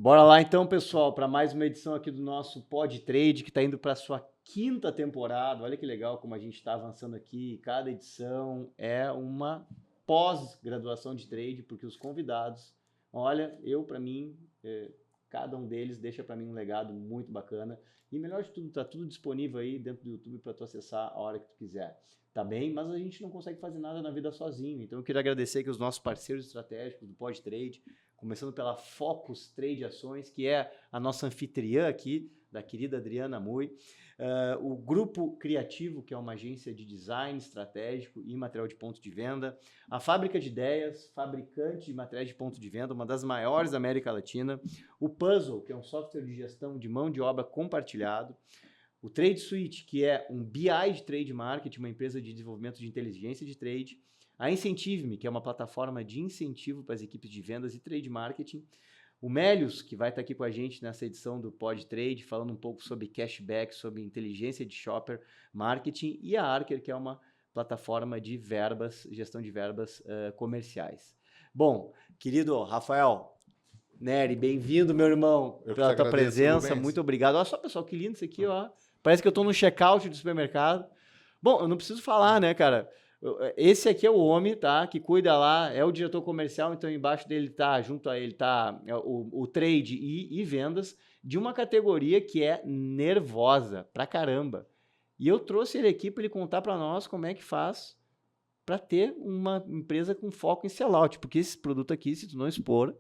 Bora lá então, pessoal, para mais uma edição aqui do nosso Pod Trade, que está indo para a sua quinta temporada. Olha que legal como a gente está avançando aqui. Cada edição é uma pós-graduação de trade, porque os convidados, olha, para mim, cada um deles deixa para mim um legado muito bacana. E melhor de tudo, tá tudo disponível aí dentro do YouTube para tu acessar a hora que tu quiser. Tá bem? Mas a gente não consegue fazer nada na vida sozinho. Então eu queria agradecer aqui os nossos parceiros estratégicos do Pod Trade, começando pela Focus Trade Ações, que é a nossa anfitriã aqui, da querida Adriana Mui. O Grupo Criativo, que é uma agência de design estratégico e material de ponto de venda. A Fábrica de Ideias, fabricante de materiais de ponto de venda, uma das maiores da América Latina. O Puzzle, que é um software de gestão de mão de obra compartilhado. O Trade Suite, que é um BI de trade marketing, uma empresa de desenvolvimento de inteligência de trade. A Incentive-me, que é uma plataforma de incentivo para as equipes de vendas e trade marketing. O Melius, que vai estar aqui com a gente nessa edição do Pod Trade, falando um pouco sobre cashback, sobre inteligência de shopper marketing. E a Arker, que é uma plataforma de verbas, gestão de verbas comerciais. Bom, querido Rafael Neri, bem-vindo, meu irmão, pela tua presença. Muito obrigado. Olha só, pessoal, que lindo isso aqui, ó. Parece que eu estou no checkout do supermercado. Bom, eu não preciso falar, né, cara? Esse aqui é o homem, tá? Que cuida lá, é o diretor comercial, então embaixo dele tá, junto a ele tá o trade e vendas de uma categoria que é nervosa pra caramba. E eu trouxe ele aqui para ele contar para nós como é que faz para ter uma empresa com foco em sellout, porque esse produto aqui, se tu não expor,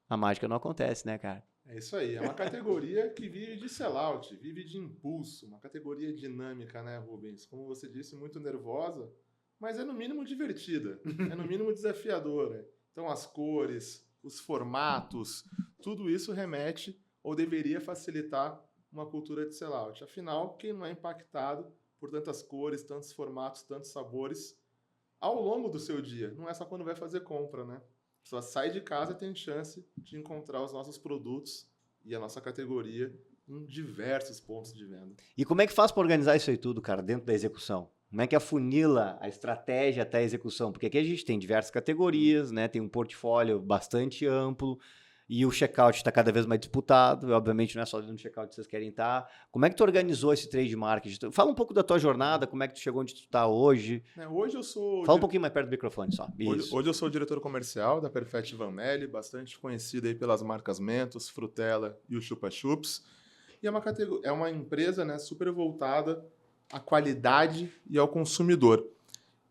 a mágica não acontece, né, cara? É isso aí, é uma categoria que vive de sellout, vive de impulso, uma categoria dinâmica, né, Rubens? Como você disse, muito nervosa, mas é no mínimo divertida, é no mínimo desafiadora. Então as cores, os formatos, tudo isso remete ou deveria facilitar uma cultura de sellout. Afinal, quem não é impactado por tantas cores, tantos formatos, tantos sabores ao longo do seu dia? Não é só quando vai fazer compra, né? Só sai de casa e tem chance de encontrar os nossos produtos e a nossa categoria em diversos pontos de venda. E como é que faz para organizar isso aí tudo, cara, dentro da execução? Como é que afunila a estratégia até a execução? Porque aqui a gente tem diversas categorias, né? Tem um portfólio bastante amplo e o checkout está cada vez mais disputado. Obviamente não é só no checkout que vocês querem estar. Como é que tu organizou esse trade marketing? Fala um pouco da tua jornada, como é que tu chegou onde tu está hoje. Hoje eu sou... Fala um pouquinho mais perto do microfone só. Hoje eu sou o diretor comercial da Perfect Van Melle, bastante conhecida aí pelas marcas Mentos, Frutella e o Chupa Chups. E é uma empresa, né, super voltada à qualidade e ao consumidor.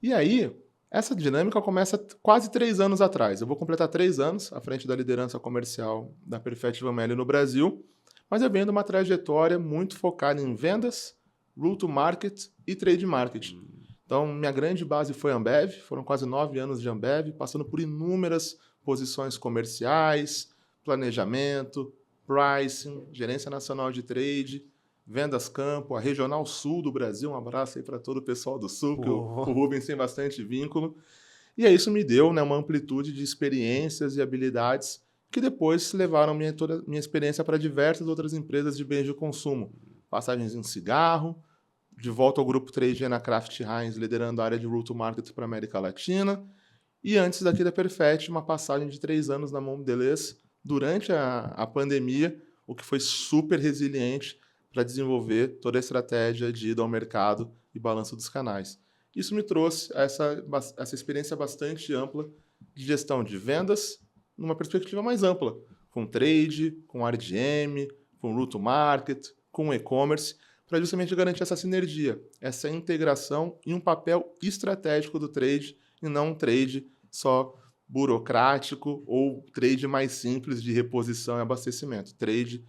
E aí, essa dinâmica começa quase 3 anos atrás. Eu vou completar 3 anos à frente da liderança comercial da Perfect Van Melle no Brasil, mas eu venho de uma trajetória muito focada em vendas, route to market e trade marketing. Então, minha grande base foi Ambev, foram quase 9 anos de Ambev, passando por inúmeras posições comerciais, planejamento, pricing, gerência nacional de trade, vendas campo, a regional sul do Brasil, um abraço aí para todo o pessoal do sul, que o Rubens tem bastante vínculo. E aí isso me deu, né, uma amplitude de experiências e habilidades que depois levaram toda a minha experiência para diversas outras empresas de bens de consumo. Passagens em cigarro, de volta ao grupo 3G na Kraft Heinz, liderando a área de route to market para a América Latina. E antes daqui da Perfect, uma passagem de 3 anos na Mondelez durante a pandemia, o que foi super resiliente para desenvolver toda a estratégia de ida ao mercado e balanço dos canais. Isso me trouxe essa experiência bastante ampla de gestão de vendas, numa perspectiva mais ampla, com trade, com RDM, com route to market, com e-commerce, para justamente garantir essa sinergia, essa integração e um papel estratégico do trade, e não um trade só burocrático ou trade mais simples de reposição e abastecimento. Trade,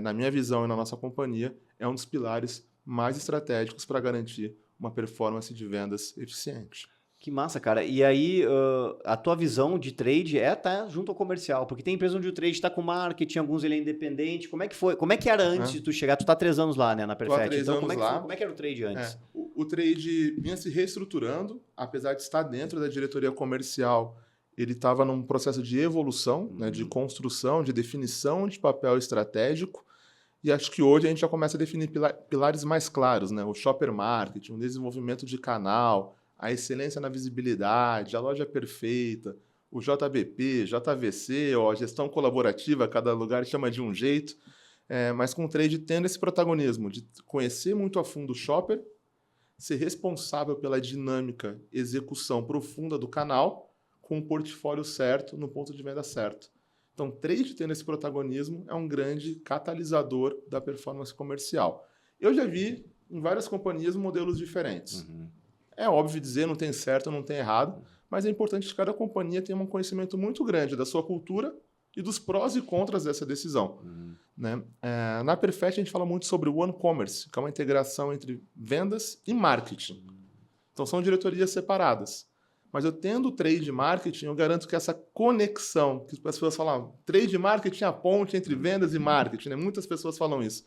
na minha visão e na nossa companhia, é um dos pilares mais estratégicos para garantir uma performance de vendas eficiente. Que massa, cara. E aí, a tua visão de trade é estar junto ao comercial, porque tem empresa onde o trade está com marketing, alguns ele é independente. Como é que foi? Como é que era antes de tu chegar? Tu tá há 3 anos lá, né, na Perfect. Então, como é que era o trade antes? O trade vinha se reestruturando, apesar de estar dentro da diretoria comercial, ele estava num processo de evolução, né, de construção, de definição de papel estratégico. E acho que hoje a gente já começa a definir pilares mais claros, né? O shopper marketing, o desenvolvimento de canal, a excelência na visibilidade, a loja perfeita, o JBP, JVC, ou a gestão colaborativa, cada lugar chama de um jeito, mas com o trade tendo esse protagonismo de conhecer muito a fundo o shopper, ser responsável pela dinâmica, execução profunda do canal, com o portfólio certo, no ponto de venda certo. Então, trade tendo esse protagonismo é um grande catalisador da performance comercial. Eu já vi em várias companhias modelos diferentes. Uhum. É óbvio dizer, não tem certo, não tem errado, mas é importante que cada companhia tenha um conhecimento muito grande da sua cultura e dos prós e contras dessa decisão. Uhum. Né? Na Perfect, a gente fala muito sobre o One Commerce, que é uma integração entre vendas e marketing. Então, são diretorias separadas. Mas eu tendo trade marketing, eu garanto que essa conexão, que as pessoas falam, trade marketing é a ponte entre vendas e marketing, né? Muitas pessoas falam isso.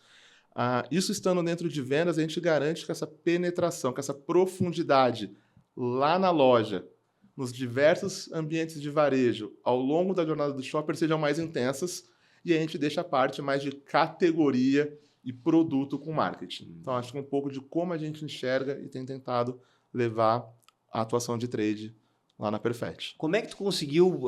Isso estando dentro de vendas, a gente garante que essa penetração, que essa profundidade lá na loja, nos diversos ambientes de varejo, ao longo da jornada do shopper, sejam mais intensas, e a gente deixa a parte mais de categoria e produto com marketing. Então, acho que um pouco de como a gente enxerga e tem tentado levar a atuação de trade lá na Perfect. Como é que tu conseguiu,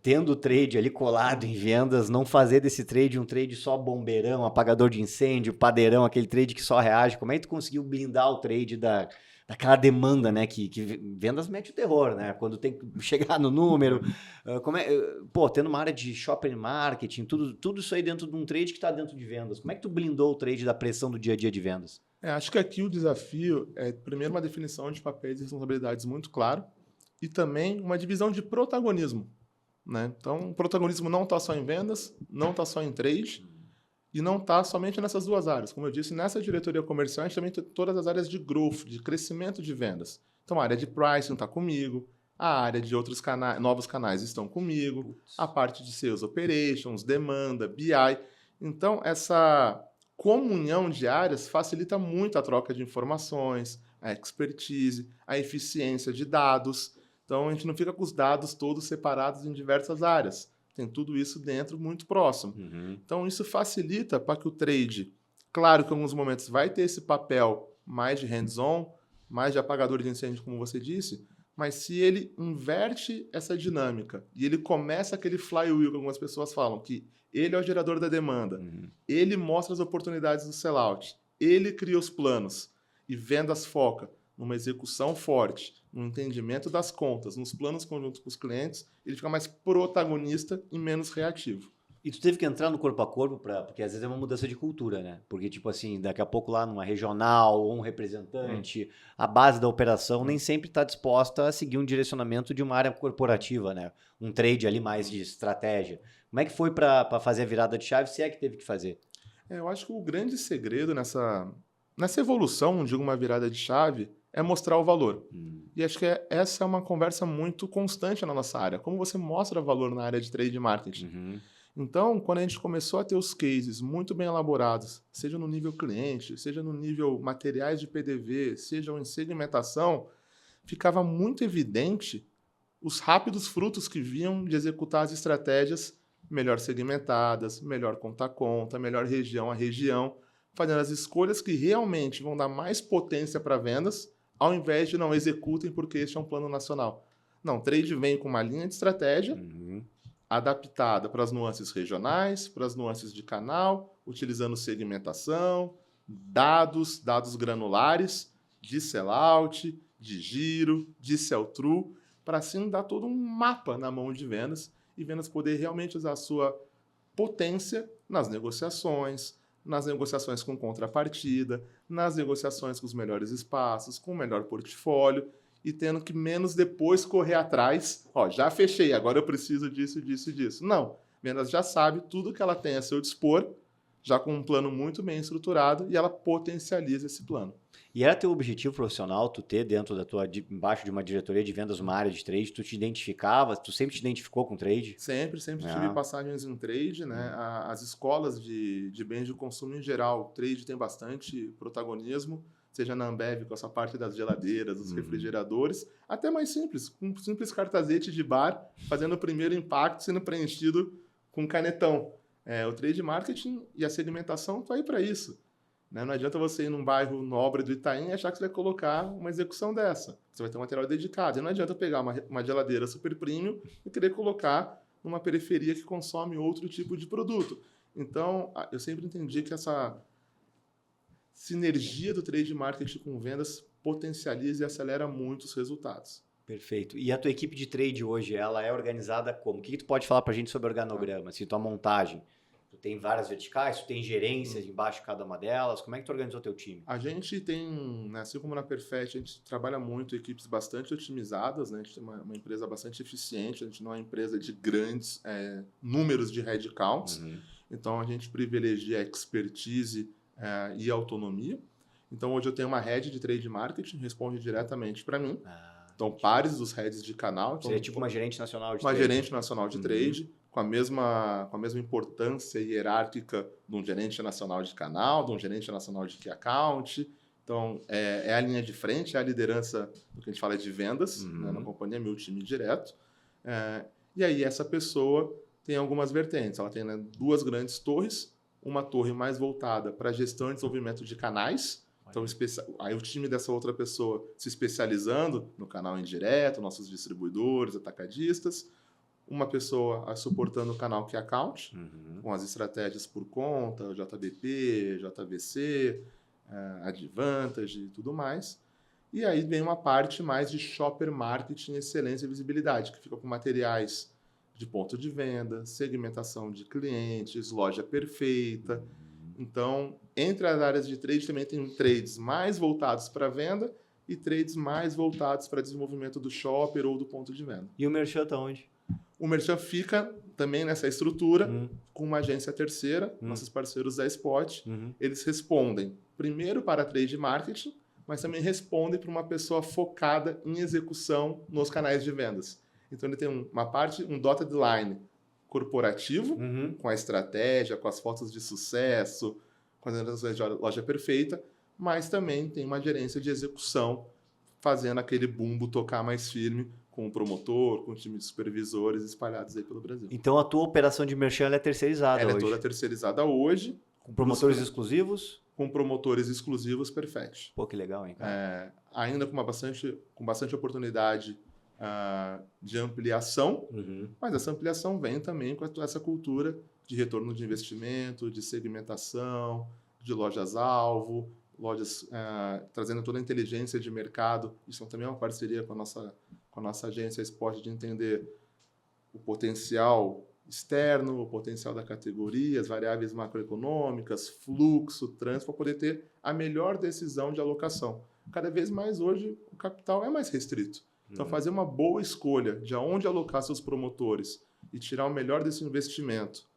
tendo o trade ali colado em vendas, não fazer desse trade um trade só bombeirão, apagador de incêndio, padeirão, aquele trade que só reage? Como é que tu conseguiu blindar o trade daquela demanda, né? Que vendas mete o terror, né? Quando tem que chegar no número. Tendo uma área de shopping marketing, tudo isso aí dentro de um trade que está dentro de vendas. Como é que tu blindou o trade da pressão do dia a dia de vendas? Acho que aqui o desafio é, primeiro, uma definição de papéis e responsabilidades muito claro e também uma divisão de protagonismo. Né? Então, o protagonismo não está só em vendas, não está só em trade e não está somente nessas duas áreas. Como eu disse, nessa diretoria comercial, a gente também tem todas as áreas de growth, de crescimento de vendas. Então, a área de pricing está comigo, a área de outros canais, novos canais estão comigo, a parte de sales operations, demanda, BI. Então, essa comunhão de áreas facilita muito a troca de informações, a expertise, a eficiência de dados. Então, a gente não fica com os dados todos separados em diversas áreas. Tem tudo isso dentro, muito próximo. Uhum. Então, isso facilita para que o trade, claro que em alguns momentos vai ter esse papel mais de hands-on, mais de apagador de incêndio, como você disse, mas se ele inverte essa dinâmica e ele começa aquele flywheel que algumas pessoas falam, que ele é o gerador da demanda, ele mostra as oportunidades do sellout, ele cria os planos e vendas foca numa execução forte, no entendimento das contas, nos planos conjuntos com os clientes, ele fica mais protagonista e menos reativo. E tu teve que entrar no corpo a corpo, porque às vezes é uma mudança de cultura, né? Porque, tipo assim, daqui a pouco lá numa regional ou um representante, a base da operação nem sempre está disposta a seguir um direcionamento de uma área corporativa, né? Um trade ali mais de estratégia. Como é que foi para fazer a virada de chave, se é que teve que fazer? Eu acho que o grande segredo nessa evolução de uma virada de chave é mostrar o valor. E acho que essa é uma conversa muito constante na nossa área. Como você mostra valor na área de trade marketing? Então, quando a gente começou a ter os cases muito bem elaborados, seja no nível cliente, seja no nível materiais de PDV, seja em segmentação, ficava muito evidente os rápidos frutos que vinham de executar as estratégias melhor segmentadas, melhor conta a conta, melhor região a região, fazendo as escolhas que realmente vão dar mais potência para vendas, ao invés de não executem porque este é um plano nacional. Não, o trade vem com uma linha de estratégia adaptada para as nuances regionais, para as nuances de canal, utilizando segmentação, dados granulares, de sellout, de giro, de sell-through, para assim dar todo um mapa na mão de vendas e vendas poder realmente usar a sua potência nas negociações com contrapartida, nas negociações com os melhores espaços, com o melhor portfólio, e tendo que menos depois correr atrás, já fechei, agora eu preciso disso, disso e disso. Não, vendas já sabe tudo que ela tem a seu dispor, já com um plano muito bem estruturado, e ela potencializa esse plano. E era teu objetivo profissional, tu ter dentro embaixo de uma diretoria de vendas uma área de trade, tu te identificava, tu sempre te identificou com trade? Sempre tive passagens em trade, né? As escolas de bens de consumo em geral, trade tem bastante protagonismo, seja na Ambev com essa parte das geladeiras, dos refrigeradores, até mais simples, com um simples cartazete de bar, fazendo o primeiro impacto, sendo preenchido com canetão. O trade marketing e a segmentação estão aí para isso. né? Não adianta você ir num bairro nobre do Itaim e achar que você vai colocar uma execução dessa. Você vai ter um material dedicado. E não adianta pegar uma geladeira super premium e querer colocar numa periferia que consome outro tipo de produto. Então, eu sempre entendi que essa sinergia do trade marketing com vendas potencializa e acelera muito os resultados. Perfeito. E a tua equipe de trade hoje, ela é organizada como? O que tu pode falar para a gente sobre organograma? Assim, tua montagem? Tu tem várias verticais, tu tem gerências embaixo de cada uma delas? Como é que tu organizou teu time? A gente tem, né, assim como na Perfect, a gente trabalha muito equipes bastante otimizadas, né? A gente tem uma empresa bastante eficiente, a gente não é uma empresa de grandes números de headcounts, então a gente privilegia expertise e autonomia. Então hoje eu tenho uma head de trade marketing, responde diretamente para mim. Então, pares dos heads de canal. Então, seria tipo uma gerente nacional de trade. Uma gerente nacional de Uhum. trade, com a mesma importância hierárquica de um gerente nacional de canal, de um gerente nacional de key account. Então, é a linha de frente, é a liderança do que a gente fala de vendas, né, na companhia, meu time direto. E aí, essa pessoa tem algumas vertentes. Ela tem, né, 2 grandes torres, uma torre mais voltada para gestão e desenvolvimento de canais. Então, aí o time dessa outra pessoa se especializando no canal indireto, nossos distribuidores, atacadistas. Uma pessoa suportando o canal Key Account, com as estratégias por conta, JBP, JVC, Advantage e tudo mais. E aí vem uma parte mais de shopper marketing, excelência e visibilidade, que fica com materiais de ponto de venda, segmentação de clientes, loja perfeita. Então, entre as áreas de trade também tem trades mais voltados para venda e trades mais voltados para desenvolvimento do shopper ou do ponto de venda. E o merchan está onde? O merchan fica também nessa estrutura com uma agência terceira, nossos parceiros da Spot. Eles respondem primeiro para trade marketing, mas também respondem para uma pessoa focada em execução nos canais de vendas. Então, ele tem uma parte, um dotted line corporativo, com a estratégia, com as fotos de sucesso, com as organizações de loja perfeita, mas também tem uma gerência de execução, fazendo aquele bumbo tocar mais firme com o promotor, com o time de supervisores espalhados aí pelo Brasil. Então, a tua operação de merchan é terceirizada hoje? Ela é toda terceirizada hoje. Com promotores exclusivos? Com promotores exclusivos, Perfect. Pô, que legal, hein, cara? Ainda com bastante oportunidade de ampliação, mas essa ampliação vem também com essa cultura de retorno de investimento, de segmentação, de lojas-alvo, lojas trazendo toda a inteligência de mercado. Isso também é uma parceria com a nossa agência Spot, de entender o potencial externo, o potencial da categoria, as variáveis macroeconômicas, fluxo, trânsito, para poder ter a melhor decisão de alocação. Cada vez mais hoje o capital é mais restrito. Então, fazer uma boa escolha de aonde alocar seus promotores e tirar o melhor desse investimento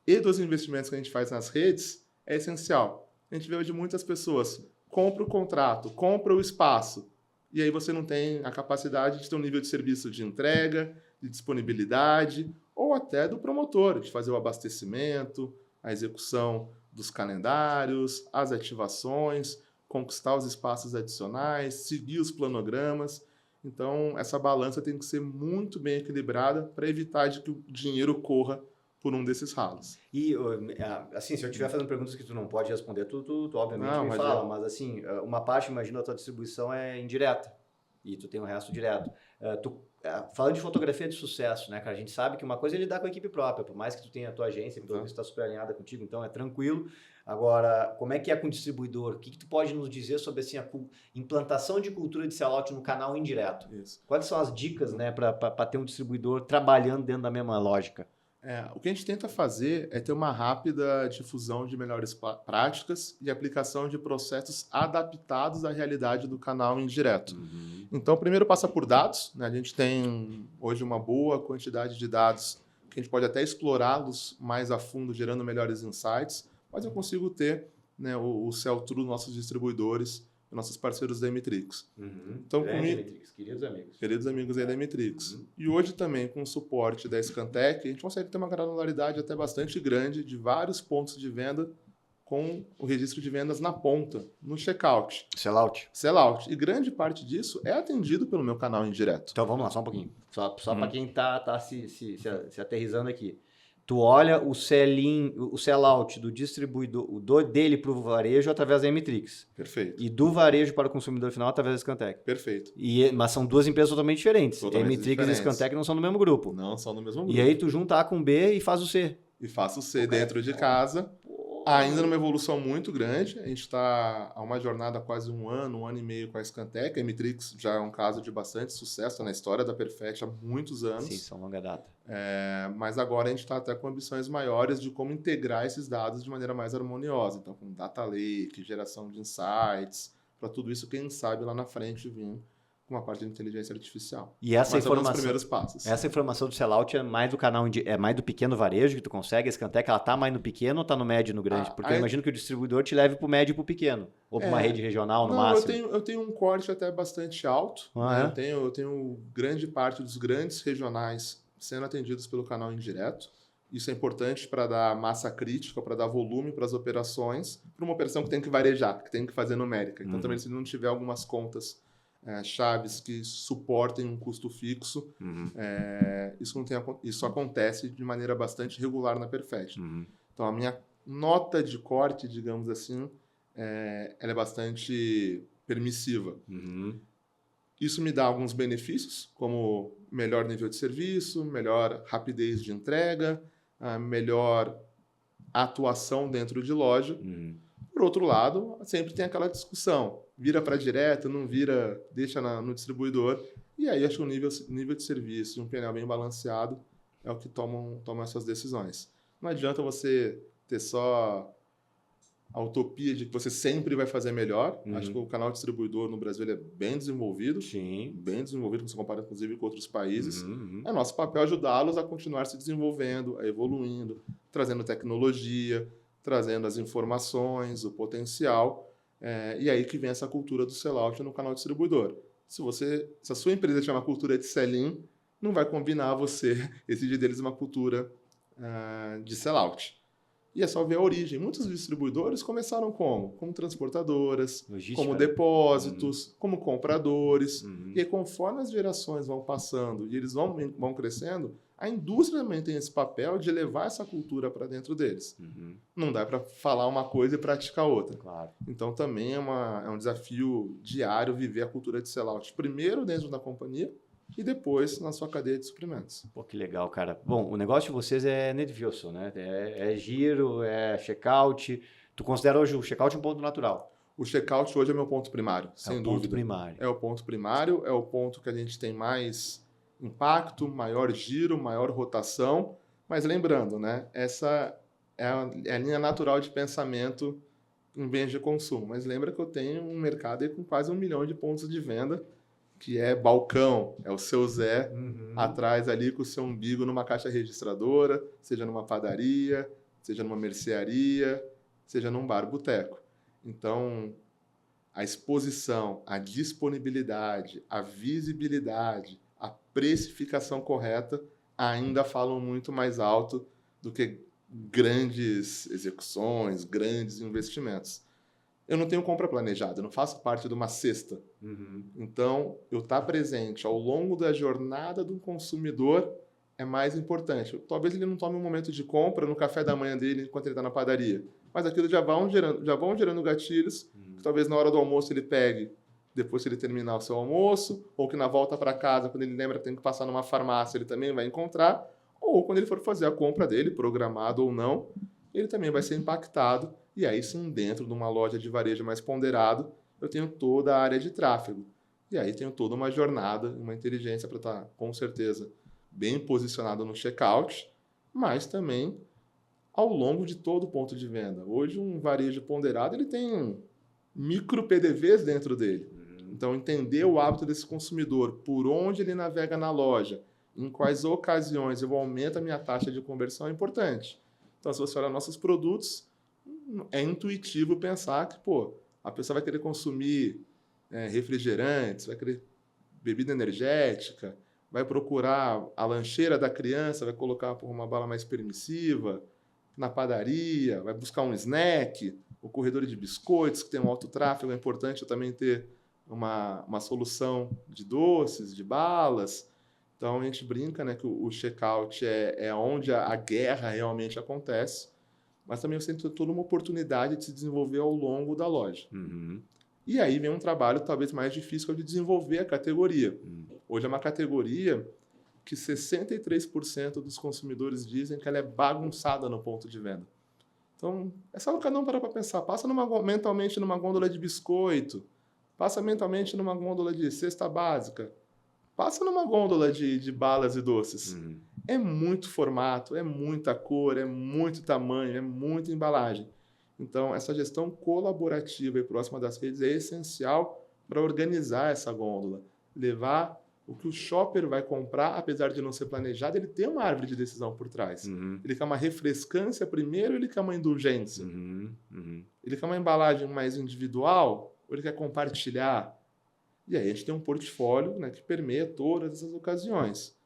e dos investimentos que a gente faz nas redes é essencial. A gente vê hoje muitas pessoas, compra o contrato, compra o espaço, e aí você não tem a capacidade de ter um nível de serviço de entrega, de disponibilidade, ou até do promotor, de fazer o abastecimento, a execução dos calendários, as ativações, conquistar os espaços adicionais, seguir os planogramas. Então, essa balança tem que ser muito bem equilibrada para evitar de que o dinheiro corra por um desses ralos. E, assim, se eu estiver fazendo perguntas que tu não pode responder, tu obviamente me fala, mas assim, uma parte, imagina, a tua distribuição é indireta e tu tem o resto direto. Falando de fotografia de sucesso, né, cara, a gente sabe que uma coisa é lidar com a equipe própria, por mais que tu tenha a tua agência, que está super alinhada contigo, então é tranquilo. Agora, como é que é com o distribuidor? O que tu pode nos dizer sobre assim, a implantação de cultura de sellout no canal indireto? Isso. Quais são as dicas, né, para ter um distribuidor trabalhando dentro da mesma lógica? O que a gente tenta fazer é ter uma rápida difusão de melhores práticas e aplicação de processos adaptados à realidade do canal indireto. Então, primeiro passa por dados, né? A gente tem hoje uma boa quantidade de dados que a gente pode até explorá-los mais a fundo, gerando melhores insights, mas eu consigo ter, né, o sell-through dos nossos distribuidores, nossos parceiros da Emitrix. Então, Emitrix, queridos amigos. Queridos amigos aí da Emitrix. E hoje também, com o suporte da Scantec, a gente consegue ter uma granularidade até bastante grande de vários pontos de venda com o registro de vendas na ponta, no checkout. Sellout. E grande parte disso é atendido pelo meu canal indireto. Então vamos lá, só um pouquinho. Só para quem está se aterrissando aqui. Tu olha o sell-in, o sell-out do distribuidor dele para o varejo através da Emitrix. Perfeito. E do varejo para o consumidor final através da Scantec. Perfeito. Mas são duas empresas totalmente diferentes. Totalmente Emitrix diferentes. e Scantec não são do mesmo grupo. Não são do mesmo grupo. E aí tu junta A com B e faz o C. E faço o C dentro de casa. Ainda numa evolução muito grande. A gente está a uma jornada há quase um ano e meio com a Scantec. A Emitrix já é um caso de bastante sucesso na história da Perfect há muitos anos. Sim, são longa data. Mas agora a gente está até com ambições maiores de como integrar esses dados de maneira mais harmoniosa. Então, com data lake, geração de insights, para tudo isso, quem sabe lá na frente vir com uma parte de inteligência artificial. E essa informação, os primeiros passos. Essa informação do sellout é mais do canal, é mais do pequeno varejo que tu consegue? A Scantec, ela tá mais no pequeno ou tá no médio e no grande? Porque eu imagino que o distribuidor te leve pro médio e pro pequeno. Ou para uma rede regional no máximo. Eu tenho um corte até bastante alto. Eu tenho grande parte dos grandes regionais sendo atendidos pelo canal indireto. Isso é importante para dar massa crítica, para dar volume para as operações, para uma operação que tem que varejar, que tem que fazer numérica. Então, também se não tiver algumas contas chaves que suportem um custo fixo, isso acontece de maneira bastante regular na Perfect. Então, a minha nota de corte, digamos assim, ela é bastante permissiva. Isso me dá alguns benefícios, como melhor nível de serviço, melhor rapidez de entrega, melhor atuação dentro de loja. Por outro lado, sempre tem aquela discussão. Vira para direto, não vira, deixa no distribuidor. E aí acho que o nível de serviço e um PNL bem balanceado é o que tomam essas decisões. Não adianta você ter só a utopia de que você sempre vai fazer melhor. Acho que o canal distribuidor no Brasil ele é bem desenvolvido. Sim. Bem desenvolvido, se compara inclusive com outros países. É nosso papel ajudá-los a continuar se desenvolvendo, a evoluindo, trazendo tecnologia, trazendo as informações, o potencial. E aí que vem essa cultura do sellout no canal distribuidor. Se a sua empresa tiver uma cultura de sell-in, não vai combinar você exigir deles uma cultura de sellout. E é só ver a origem. Muitos distribuidores começaram como? Como transportadoras, logística, como depósitos, como compradores. E aí, conforme as gerações vão passando e eles vão crescendo, a indústria também tem esse papel de levar essa cultura para dentro deles. Não dá para falar uma coisa e praticar outra. Claro. Então, também é um desafio diário viver a cultura de sellout. Primeiro dentro da companhia, e depois na sua cadeia de suprimentos. Pô, que legal, cara. Bom, o negócio de vocês é nervioso, né? É giro, é checkout. Tu considera hoje o checkout um ponto natural? O checkout hoje é meu ponto primário, sem dúvida. É o ponto primário. É o ponto primário, é o ponto que a gente tem mais impacto, maior giro, maior rotação. Mas lembrando, né? Essa é a linha natural de pensamento em bens de consumo. Mas lembra que eu tenho um mercado aí com quase 1 milhão de pontos de venda, que é balcão, é o seu Zé atrás ali com o seu umbigo numa caixa registradora, seja numa padaria, seja numa mercearia, seja num bar-boteco. Então, a exposição, a disponibilidade, a visibilidade, a precificação correta ainda falam muito mais alto do que grandes execuções, grandes investimentos. Eu não tenho compra planejada, eu não faço parte de uma cesta. Então, eu estar presente ao longo da jornada do consumidor é mais importante. Talvez ele não tome um momento de compra no café da manhã dele enquanto ele está na padaria, mas aquilo já vão gerando gatilhos, que talvez na hora do almoço ele pegue, depois que ele terminar o seu almoço, ou que na volta para casa, quando ele lembra que tem que passar numa farmácia, ele também vai encontrar, ou quando ele for fazer a compra dele, programado ou não, ele também vai ser impactado. E aí sim, dentro de uma loja de varejo mais ponderado, eu tenho toda a área de tráfego. E aí tenho toda uma jornada, uma inteligência para estar, com certeza, bem posicionado no checkout, mas também ao longo de todo o ponto de venda. Hoje, um varejo ponderado ele tem micro PDVs dentro dele. Então, entender o hábito desse consumidor, por onde ele navega na loja, em quais ocasiões eu aumento a minha taxa de conversão é importante. Então, se você olhar nossos produtos, é intuitivo pensar que, a pessoa vai querer consumir refrigerantes, vai querer bebida energética, vai procurar a lancheira da criança, vai colocar por uma bala mais permissiva, na padaria, vai buscar um snack, o corredor de biscoitos, que tem um alto tráfego, é importante eu também ter uma solução de doces, de balas. Então, a gente brinca, né, que o checkout é onde a guerra realmente acontece, mas também você tem toda uma oportunidade de se desenvolver ao longo da loja. Uhum. E aí vem um trabalho talvez mais difícil, que é o de desenvolver a categoria. Hoje é uma categoria que 63% dos consumidores dizem que ela é bagunçada no ponto de venda. Então, é só cada um parar para pensar. Passa mentalmente numa gôndola de biscoito, passa mentalmente numa gôndola de cesta básica, passa numa gôndola de balas e doces. É muito formato, é muita cor, é muito tamanho, é muita embalagem. Então, essa gestão colaborativa e próxima das redes é essencial para organizar essa gôndola. Levar o que o shopper vai comprar, apesar de não ser planejado, ele tem uma árvore de decisão por trás. Ele quer uma refrescância primeiro, ele quer uma indulgência. Ele quer uma embalagem mais individual, ou ele quer compartilhar. E aí a gente tem um portfólio, né, que permeia todas essas ocasiões.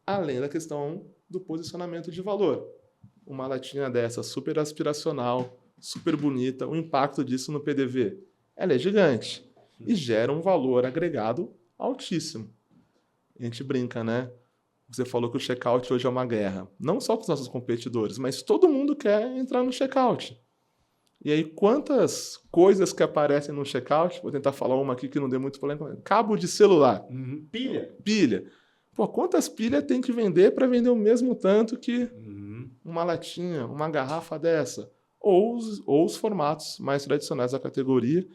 Além da questão do posicionamento de valor. Uma latinha dessa super aspiracional, super bonita, o impacto disso no PDV, ela é gigante e gera um valor agregado altíssimo. A gente brinca, né? Você falou que o checkout hoje é uma guerra. Não só com os nossos competidores, mas todo mundo quer entrar no checkout. E aí, quantas coisas que aparecem no checkout, vou tentar falar uma aqui que não dê muito problema, cabo de celular. Pilha. Pô, quantas pilhas tem que vender para vender o mesmo tanto que uma latinha, uma garrafa dessa? Ou os formatos mais tradicionais da categoria,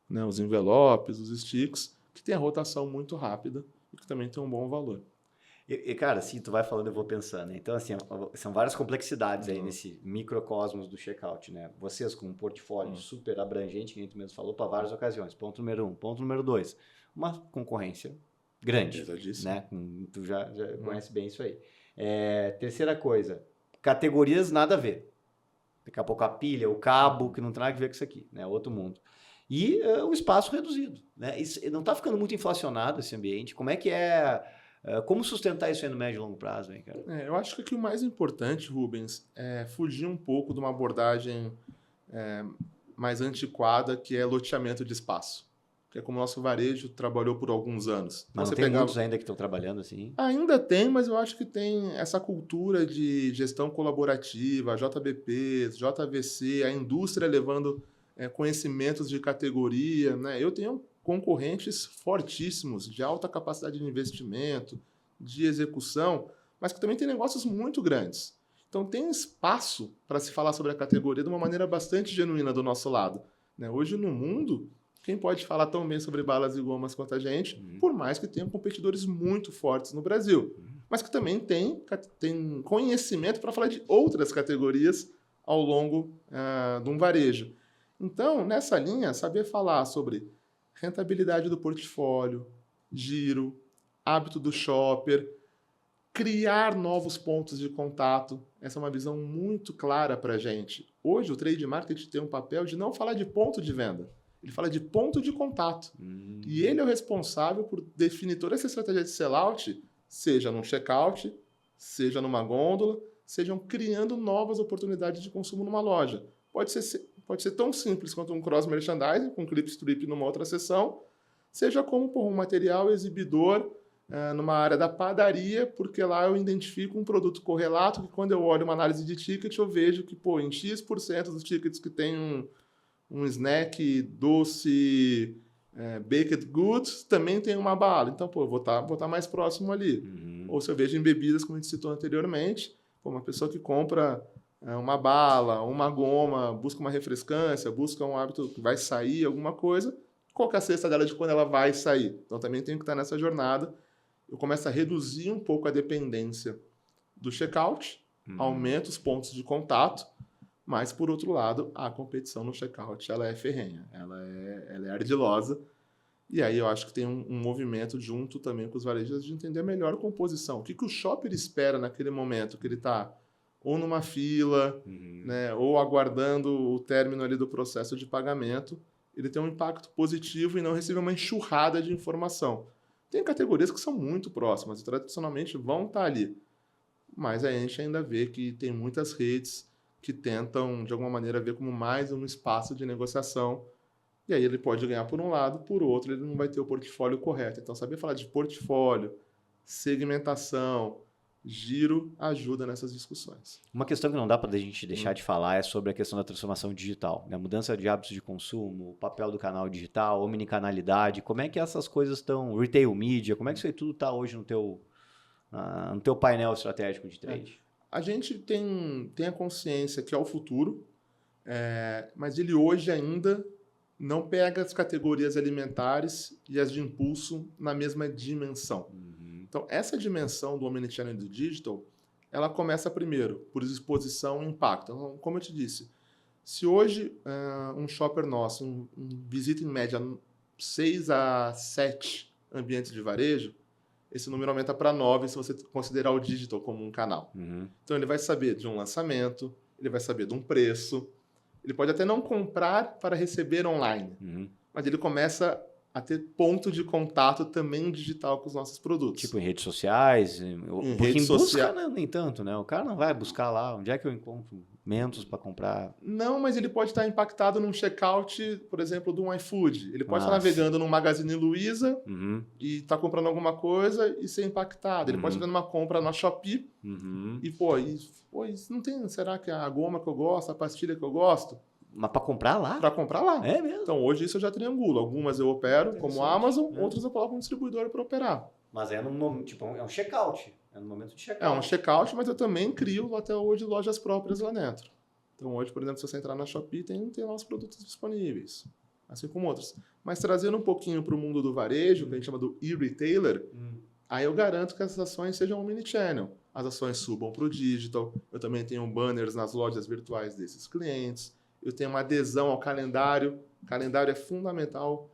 né, os envelopes, os sticks, que tem a rotação muito rápida e que também tem um bom valor. Cara, assim, tu vai falando, eu vou pensando, né? Então, assim, são várias complexidades aí nesse microcosmos do checkout, né? Vocês com um portfólio super abrangente, que a gente mesmo falou, para várias ocasiões. Ponto número 1. Ponto número 2. Uma concorrência grande, né? Tu já conhece bem isso aí. Terceira coisa, categorias nada a ver. Daqui a pouco a pilha, o cabo, que não tem nada a ver com isso aqui, né? Outro mundo. E o espaço reduzido, né? Isso, não está ficando muito inflacionado esse ambiente. Como é que como sustentar isso aí no médio e longo prazo, hein, cara? Eu acho que aqui o mais importante, Rubens, é fugir um pouco de uma abordagem mais antiquada, que é loteamento de espaço. Que é como o nosso varejo trabalhou por alguns anos. Mas não tem muitos ainda que estão trabalhando assim? Ainda tem, mas eu acho que tem essa cultura de gestão colaborativa, JBPs, JVC, a indústria levando conhecimentos de categoria, né? Eu tenho concorrentes fortíssimos, de alta capacidade de investimento, de execução, mas que também tem negócios muito grandes. Então tem espaço para se falar sobre a categoria de uma maneira bastante genuína do nosso lado, né? Hoje no mundo, quem pode falar tão bem sobre balas e gomas quanto a gente, por mais que tenham competidores muito fortes no Brasil, mas que também tem conhecimento para falar de outras categorias ao longo de um varejo. Então, nessa linha, saber falar sobre rentabilidade do portfólio, giro, hábito do shopper, criar novos pontos de contato. Essa é uma visão muito clara para a gente. Hoje, o trade marketing tem um papel de não falar de ponto de venda. Ele fala de ponto de contato. E ele é o responsável por definir toda essa estratégia de sellout, seja num checkout, seja numa gôndola, sejam criando novas oportunidades de consumo numa loja. Pode ser tão simples quanto um cross-merchandising, com clip strip numa outra seção, seja como um material exibidor numa área da padaria, porque lá eu identifico um produto correlato que quando eu olho uma análise de ticket, eu vejo que em X% dos tickets que tem um snack doce, baked goods, também tem uma bala. Então, vou estar mais próximo ali. Ou se eu vejo em bebidas, como a gente citou anteriormente, uma pessoa que compra uma bala, uma goma, busca uma refrescância, busca um hábito que vai sair, alguma coisa, qual que é a cesta dela de quando ela vai sair? Então, também tenho que estar nessa jornada. Eu começo a reduzir um pouco a dependência do checkout, aumento os pontos de contato, mas, por outro lado, a competição no checkout ela é ferrenha, ela é ardilosa. E aí eu acho que tem um movimento junto também com os varejistas de entender melhor a composição. O que o shopper espera naquele momento que ele está ou numa fila, né, ou aguardando o término ali do processo de pagamento, ele tem um impacto positivo e não recebe uma enxurrada de informação. Tem categorias que são muito próximas e tradicionalmente vão estar ali. Mas a gente ainda vê que tem muitas redes que tentam, de alguma maneira, ver como mais um espaço de negociação. E aí ele pode ganhar por um lado, por outro ele não vai ter o portfólio correto. Então, saber falar de portfólio, segmentação, giro, ajuda nessas discussões. Uma questão que não dá para a gente deixar de falar é sobre a questão da transformação digital, né? Mudança de hábitos de consumo, o papel do canal digital, omnicanalidade, como é que essas coisas estão, retail media, como é que isso aí tudo está hoje no teu painel estratégico de trade? A gente tem a consciência que é o futuro, mas ele hoje ainda não pega as categorias alimentares e as de impulso na mesma dimensão. Então, essa dimensão do omnichannel e do digital, ela começa primeiro por exposição e impacto. Então, como eu te disse, se hoje um shopper nosso visita em média 6 a 7 ambientes de varejo, esse número aumenta para 9 se você considerar o digital como um canal. Então, ele vai saber de um lançamento, ele vai saber de um preço, ele pode até não comprar para receber online, mas ele começa a ter ponto de contato também digital com os nossos produtos. Tipo em redes sociais, porque em busca nem tanto, né? O cara não vai buscar lá, onde é que eu encontro mentos para comprar? Não, mas ele pode estar impactado num checkout, por exemplo, de um iFood. Ele pode estar navegando num Magazine Luiza e estar comprando alguma coisa e ser impactado. Ele pode estar numa compra na Shopee e, isso não tem, será que é a goma que eu gosto, a pastilha que eu gosto? Mas para comprar lá? Para comprar lá. É mesmo? Então, hoje isso eu já triangulo. Algumas eu opero, como a Amazon, outras eu coloco um distribuidor para operar. Mas é um checkout. É no momento de checkout. É um checkout, mas eu também crio até hoje lojas próprias lá dentro. Então, hoje, por exemplo, se você entrar na Shopee, tem lá os produtos disponíveis. Assim como outros. Mas trazendo um pouquinho para o mundo do varejo, que a gente chama do e-retailer, aí eu garanto que essas ações sejam omnichannel. As ações subam para o digital. Eu também tenho banners nas lojas virtuais desses clientes. Eu tenho uma adesão ao calendário. O calendário é fundamental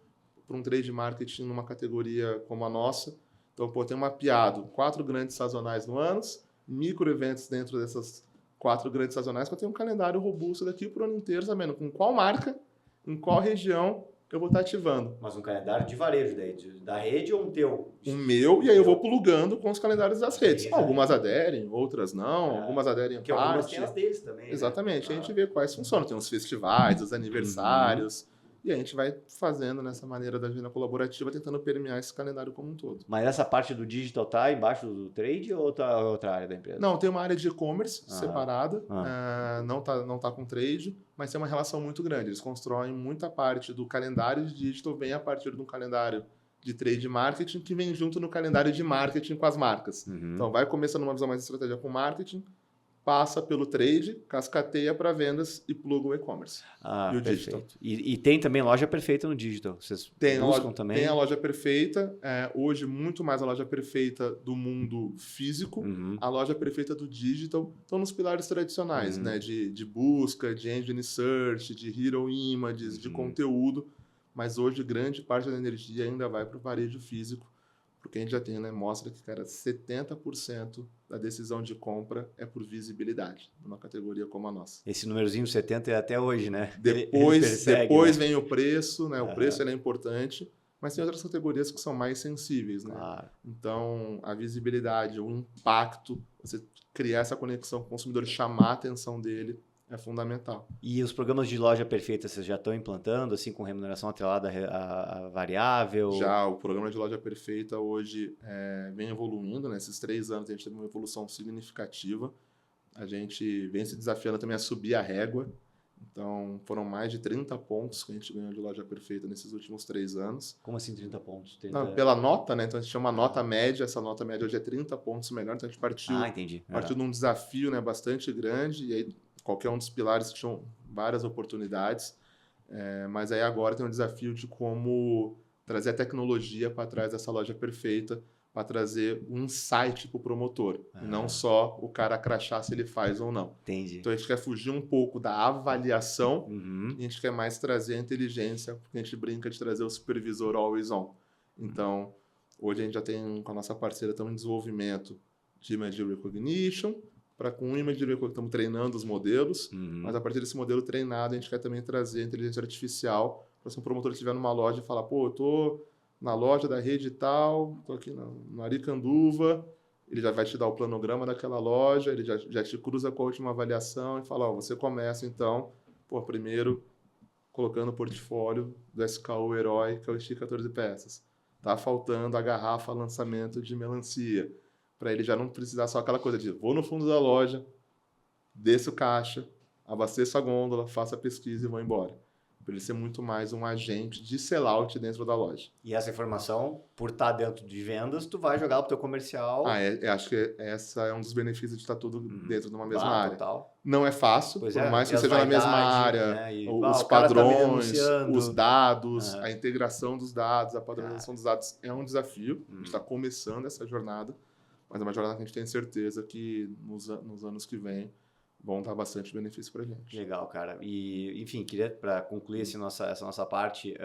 para um trade marketing numa categoria como a nossa. Então, tem mapeado 4 grandes sazonais no ano, micro-eventos dentro dessas 4 grandes sazonais, que eu tenho um calendário robusto daqui para o ano inteiro, sabendo com qual marca, em qual região eu vou estar ativando. Mas um calendário de varejo daí, da rede ou um teu? Um meu, e aí eu vou plugando com os calendários das redes. Algumas aderem, outras não, algumas aderem em parte. Algumas têm as deles também. Exatamente, né? A gente vê quais funcionam. Tem os festivais, os aniversários, e a gente vai fazendo nessa maneira da agenda colaborativa, tentando permear esse calendário como um todo. Mas essa parte do digital tá embaixo do trade ou tá outra área da empresa? Não, tem uma área de e-commerce separada, não tá com trade, mas tem uma relação muito grande. Eles constroem muita parte do calendário de digital, vem a partir de um calendário de trade marketing, que vem junto no calendário de marketing com as marcas. Então, vai começando uma visão mais estratégia com marketing, passa pelo trade, cascateia para vendas e pluga o e-commerce e o digital. E tem também loja perfeita no digital? Vocês buscam também? Tem a loja perfeita, hoje muito mais a loja perfeita do mundo físico, a loja perfeita do digital, estão nos pilares tradicionais, né? de busca, de engine search, de hero images, de conteúdo, mas hoje grande parte da energia ainda vai para o varejo físico, porque a gente já tem, né, mostra que, cara, 70% da decisão de compra é por visibilidade, numa categoria como a nossa. Esse númerozinho 70 é até hoje, né? Depois vem o preço, né? O preço é importante, mas tem outras categorias que são mais sensíveis, né? Claro. Então, a visibilidade, o impacto, você criar essa conexão com o consumidor, chamar a atenção dele, é fundamental. E os programas de loja perfeita vocês já estão implantando, assim, com remuneração atrelada a variável? Já, o programa de loja perfeita hoje vem evoluindo, né? Esses 3 anos a gente teve uma evolução significativa. A gente vem se desafiando também a subir a régua. Então, foram mais de 30 pontos que a gente ganhou de loja perfeita nesses últimos 3 anos. Como assim 30 pontos? Não, pela nota, né? Então, a gente chama nota média. Essa nota média hoje é 30 pontos melhor. Então, a gente partiu de um desafio, né, bastante grande. E aí, qualquer um dos pilares tinham várias oportunidades, mas aí agora tem um desafio de como trazer a tecnologia para trás dessa loja perfeita, para trazer um insight para o promotor, e não só o cara crachar se ele faz ou não. Entendi. Então a gente quer fugir um pouco da avaliação e a gente quer mais trazer a inteligência, porque a gente brinca de trazer o supervisor always on. Então, hoje a gente já tem, com a nossa parceira, estamos em desenvolvimento de Image Recognition, com o Image Recognition estamos treinando os modelos, mas a partir desse modelo treinado a gente quer também trazer a inteligência artificial para se um promotor estiver numa loja e falar, eu estou na loja da rede tal, estou aqui no Aricanduva, ele já vai te dar o planograma daquela loja, ele já te cruza com a última avaliação e fala, você começa então, primeiro colocando o portfólio do SKU Herói, que é o Stick 14 peças. tá faltando a garrafa lançamento de melancia, para ele já não precisar só aquela coisa de vou no fundo da loja, desço o caixa, abasteço a gôndola, faço a pesquisa e vou embora. Para ele ser muito mais um agente de sellout dentro da loja. E essa informação, por estar dentro de vendas, tu vai jogar para o teu comercial. Acho que essa é um dos benefícios de estar tudo dentro de uma mesma área. Total. Não é fácil, Pois por é, mais e que as seja na mesma vaidades, área, né? os O cara tá me padrões, denunciando. os dados, a integração dos dados, a padronização dos dados é um desafio. A gente está começando essa jornada, mas é uma jornada que a gente tem certeza que nos anos que vêm vão dar bastante benefício para a gente. Legal, cara. E, enfim, queria, para concluir essa nossa parte,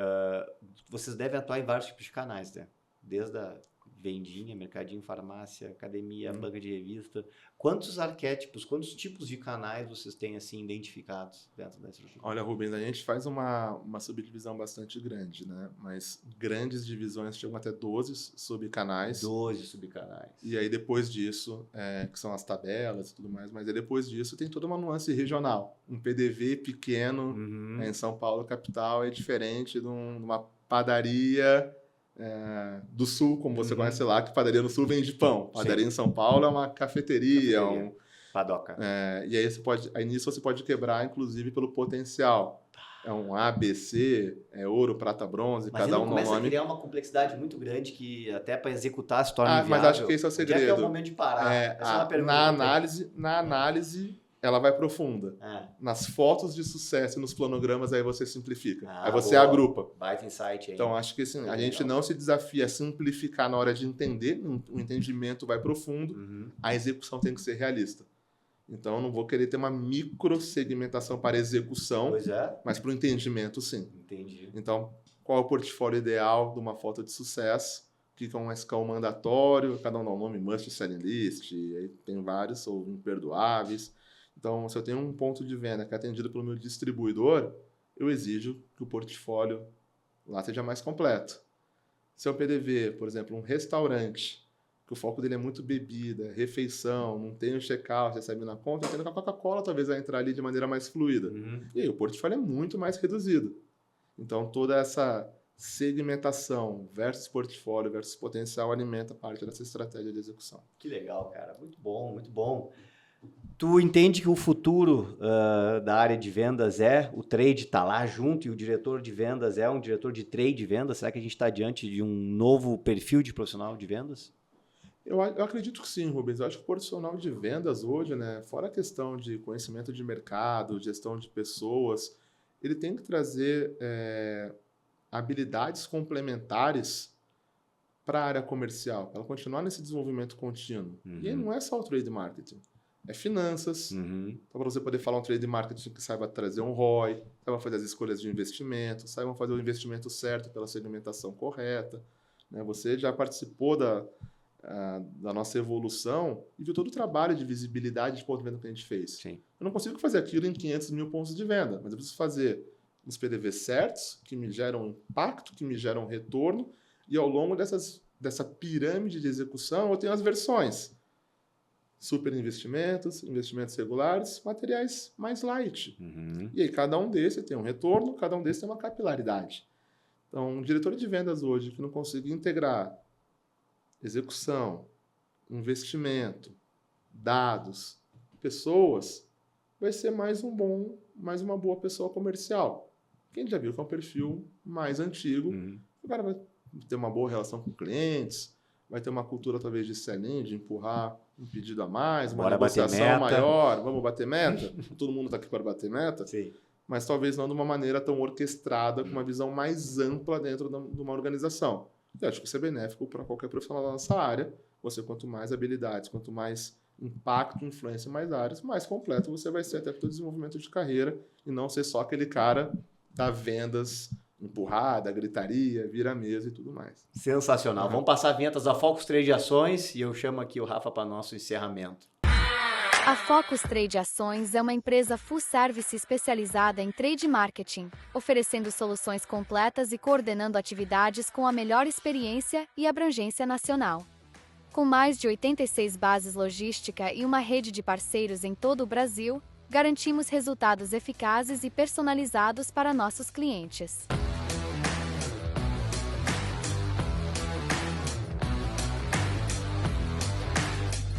vocês devem atuar em vários tipos de canais, né? Desde a vendinha, mercadinho, farmácia, academia, banca de revista. Quantos arquétipos, quantos tipos de canais vocês têm, assim, identificados dentro da estrutura? Olha, Rubens, a gente faz uma subdivisão bastante grande, né? Mas grandes divisões chegam até 12 subcanais. 12 subcanais. E aí, depois disso, que são as tabelas e tudo mais, mas aí depois disso tem toda uma nuance regional. Um PDV pequeno em São Paulo, capital, é diferente de uma padaria do Sul, como você conhece lá, que padaria no Sul vende pão. Padaria em São Paulo é uma cafeteria. Padoca. E aí nisso você pode quebrar, inclusive, pelo potencial. É um A, B, C, ouro, prata, bronze, mas cada um no nome. Mas começa a criar uma complexidade muito grande que até para executar se torna inviável. Mas acho que esse é o segredo. Onde é que é o momento de parar? Essa é uma pergunta. Na análise, ela vai profunda. Nas fotos de sucesso e nos planogramas, aí você simplifica. Aí você agrupa. Baita insight aí. Então, acho que assim, a gente não se desafia a simplificar na hora de entender, o entendimento vai profundo, a execução tem que ser realista. Então, eu não vou querer ter uma microsegmentação para execução, mas para o entendimento, sim. Entendi. Então, qual é o portfólio ideal de uma foto de sucesso? O que é um SKU mandatório? Cada um dá um nome, must selling list, aí tem vários, ou imperdoáveis. Então, se eu tenho um ponto de venda que é atendido pelo meu distribuidor, eu exijo que o portfólio lá seja mais completo. Se é um PDV, por exemplo, um restaurante, que o foco dele é muito bebida, refeição, não tem um check-out, recebe na conta, eu entendo que a Coca-Cola talvez vai entrar ali de maneira mais fluida. E aí o portfólio é muito mais reduzido. Então, toda essa segmentação versus portfólio versus potencial alimenta parte dessa estratégia de execução. Que legal, cara. Muito bom, muito bom. Tu entende que o futuro da área de vendas o trade está lá junto e o diretor de vendas é um diretor de trade de vendas? Será que a gente está diante de um novo perfil de profissional de vendas? Eu acredito que sim, Rubens. Eu acho que o profissional de vendas hoje, né, fora a questão de conhecimento de mercado, gestão de pessoas, ele tem que trazer habilidades complementares para a área comercial, para ela continuar nesse desenvolvimento contínuo. E aí não é só o trade marketing. É finanças, então para você poder falar um trade marketing que saiba trazer um ROI, saiba fazer as escolhas de investimento, saiba fazer o investimento certo pela segmentação correta. Né? Você já participou da nossa evolução e viu todo o trabalho de visibilidade de ponto de venda que a gente fez. Sim. Eu não consigo fazer aquilo em 500 mil pontos de venda, mas eu preciso fazer os PDVs certos, que me geram impacto, que me geram retorno, e ao longo dessa pirâmide de execução eu tenho as versões. Super investimentos, investimentos regulares, materiais mais light. E aí cada um desses tem um retorno, cada um desses tem uma capilaridade. Então, um diretor de vendas hoje que não consegue integrar execução, investimento, dados, pessoas, vai ser mais uma boa pessoa comercial. Quem já viu que é um perfil mais antigo, o cara vai ter uma boa relação com clientes, vai ter uma cultura talvez de selling, de empurrar um pedido a mais, uma negociação maior, vamos bater meta? Todo mundo está aqui para bater meta? Sim. Mas talvez não de uma maneira tão orquestrada, com uma visão mais ampla dentro de uma organização. Eu acho que isso é benéfico para qualquer profissional da nossa área. Você, quanto mais habilidades, quanto mais impacto, influência em mais áreas, mais completo você vai ser até para o desenvolvimento de carreira e não ser só aquele cara da vendas empurrada, gritaria, vira a mesa e tudo mais. Sensacional. Vamos passar vinhetas da Focus Trade Ações e eu chamo aqui o Rafa para nosso encerramento. A Focus Trade Ações é uma empresa full service especializada em trade marketing, oferecendo soluções completas e coordenando atividades com a melhor experiência e abrangência nacional. Com mais de 86 bases logística e uma rede de parceiros em todo o Brasil, garantimos resultados eficazes e personalizados para nossos clientes.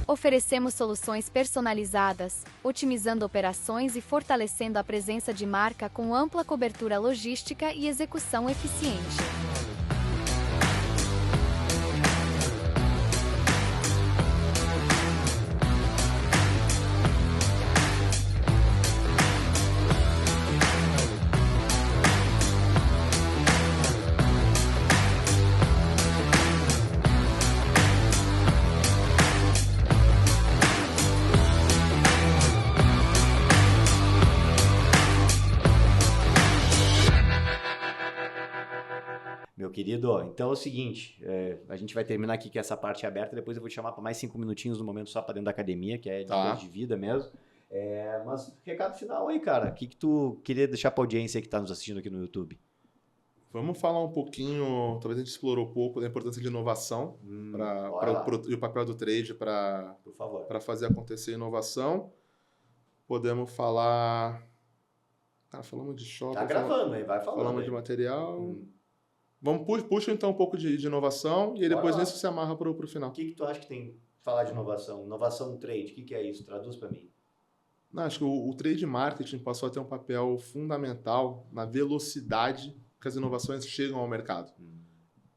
Oferecemos soluções personalizadas, otimizando operações e fortalecendo a presença de marca com ampla cobertura logística e execução eficiente. Meu querido, ó, então é o seguinte, a gente vai terminar aqui com essa parte aberta, depois eu vou te chamar para mais 5 minutinhos no momento só para dentro da academia, que é de coisa de vida mesmo. Mas recado final aí, cara, o que tu queria deixar para a audiência que está nos assistindo aqui no YouTube? Vamos falar um pouquinho, talvez a gente explorou um pouco da importância de inovação e o papel do trade para fazer acontecer inovação. Podemos falar... Cara, falamos de shopping. Tá gravando aí, vai falando. Falamos de material. Puxa então um pouco de inovação e aí depois nisso se amarra para o final. O que tu acha que tem que falar de inovação? Inovação no trade, o que é isso? Traduz para mim. Não, acho que o trade marketing passou a ter um papel fundamental na velocidade que as inovações chegam ao mercado.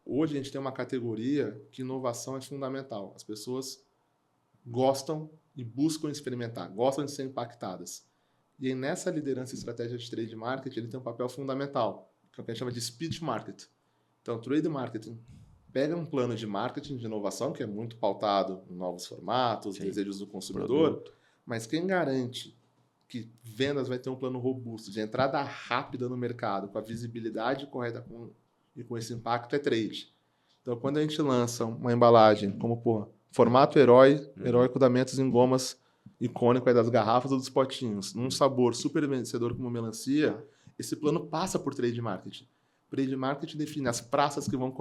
Hoje a gente tem uma categoria que inovação é fundamental. As pessoas gostam e buscam experimentar, gostam de ser impactadas. E aí, nessa liderança e estratégia de trade marketing, ele tem um papel fundamental, que é o que a gente chama de speed market. Então, o trade marketing pega um plano de marketing de inovação, que é muito pautado em novos formatos, desejos do consumidor, mas quem garante que vendas vai ter um plano robusto de entrada rápida no mercado, com a visibilidade correta e com esse impacto é trade. Então, quando a gente lança uma embalagem como formato heróico da Mentos em gomas icônico aí das garrafas ou dos potinhos, num sabor super vencedor como melancia, esse plano passa por trade marketing. Trade marketing define as praças que vão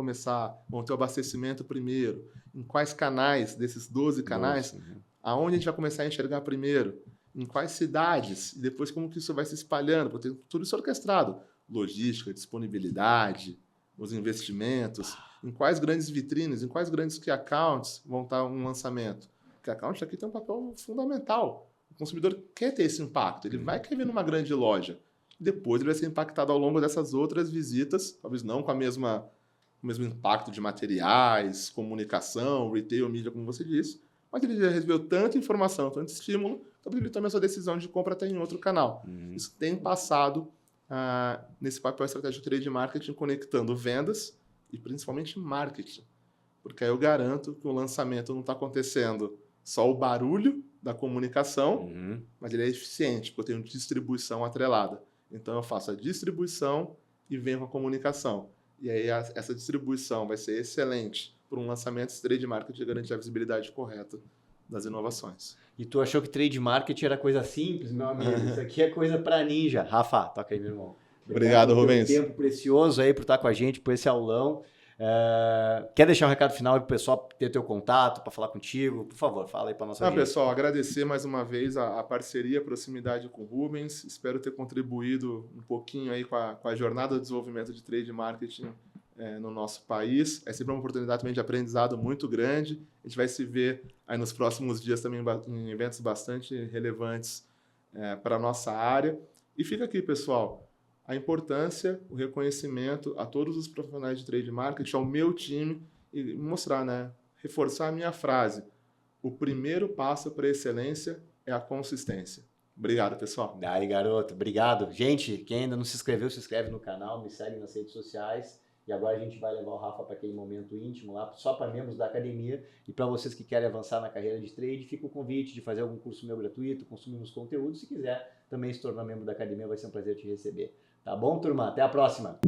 ter o abastecimento primeiro, em quais canais desses 12 canais, aonde a gente vai começar a enxergar primeiro, em quais cidades, e depois como que isso vai se espalhando, porque tudo isso orquestrado. Logística, disponibilidade, os investimentos, em quais grandes vitrines, em quais grandes key accounts vão estar um lançamento. O key account aqui tem um papel fundamental. O consumidor quer ter esse impacto, ele vai querer ver numa grande loja. Depois ele vai ser impactado ao longo dessas outras visitas, talvez não com o mesmo impacto de materiais, comunicação, retail, mídia, como você disse, mas ele já recebeu tanta informação, tanto estímulo, talvez ele tome a sua decisão de compra até em outro canal. Isso tem passado nesse papel estratégico de trade marketing, conectando vendas e principalmente marketing. Porque aí eu garanto que o lançamento não está acontecendo só o barulho da comunicação, mas ele é eficiente, porque eu tenho distribuição atrelada. Então eu faço a distribuição e venho com a comunicação. E aí essa distribuição vai ser excelente para um lançamento de trade marketing e garantir a visibilidade correta das inovações. E tu achou que trade marketing era coisa simples, meu amigo? Isso aqui é coisa para ninja. Rafa, toca aí, meu irmão. Obrigado, Rubens. Tempo precioso aí por estar com a gente, por esse aulão. Quer deixar um recado final aí para o pessoal ter teu contato, para falar contigo? Por favor, fala aí para nossa gente. Pessoal, agradecer mais uma vez a parceria, a proximidade com o Rubens. Espero ter contribuído um pouquinho aí com a jornada de desenvolvimento de trade marketing no nosso país. É sempre uma oportunidade também de aprendizado muito grande. A gente vai se ver aí nos próximos dias também em eventos bastante relevantes para a nossa área. E fica aqui, pessoal, a importância, o reconhecimento a todos os profissionais de trade marketing, ao meu time, e mostrar, reforçar a minha frase. O primeiro passo para a excelência é a consistência. Obrigado, pessoal. Daí, garoto. Obrigado. Gente, quem ainda não se inscreveu, se inscreve no canal, me segue nas redes sociais. E agora a gente vai levar o Rafa para aquele momento íntimo lá, só para membros da academia. E para vocês que querem avançar na carreira de trade, fica o convite de fazer algum curso meu gratuito, consumir uns conteúdos. Se quiser também se tornar membro da academia, vai ser um prazer te receber. Tá bom, turma? Até a próxima!